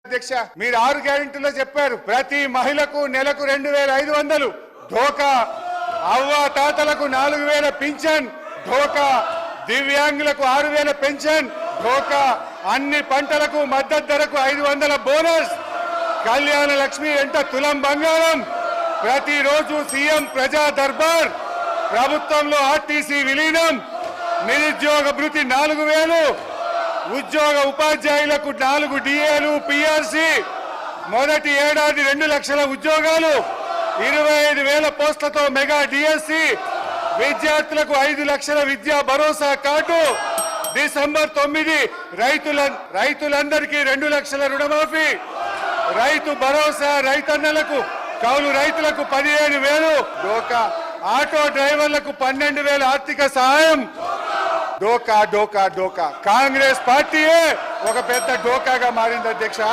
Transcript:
అధ్యక్ష, మీరు 6 గ్యారెంటీలో చెప్పారు ప్రతి మహిళకు నెలకు 2500 ధోకా, అవ్వ తాతలకు 4000 పింఛన్ ధోకా, దివ్యాంగులకు 6000 పెన్షన్ ధోకా, అన్ని పంటలకు మద్దతు ధరకు 500 బోనస్, కళ్యాణ లక్ష్మి వెంట తులం బంగారం, ప్రతిరోజు సీఎం ప్రజా దర్బార్, ప్రభుత్వంలో ఆర్టీసీ విలీనం, నిరుద్యోగ భృతి 4000, ఉద్యోగ ఉపాధ్యాయులకు 4 డిఏలు పిఆర్సీ, మొదటి ఏడాది 2 లక్షల ఉద్యోగాలు, 25,000 పోస్టులతో మెగా డిఎస్సి, విద్యార్థులకు 5 లక్షల విద్యా భరోసా కార్డు, డిసెంబర్ 9 రైతులందరికీ 2 లక్షల రుణమాఫీ, రైతు భరోసా రైతన్నలకు కౌలు రైతులకు 15,000 డోకా, ఆటో డ్రైవర్లకు 12,000 ఆర్థిక సహాయం. డోకా డోకా డోకా కాంగ్రెస్ పార్టీయే ఒక పెద్ద డోకాగా మారింది అధ్యక్ష.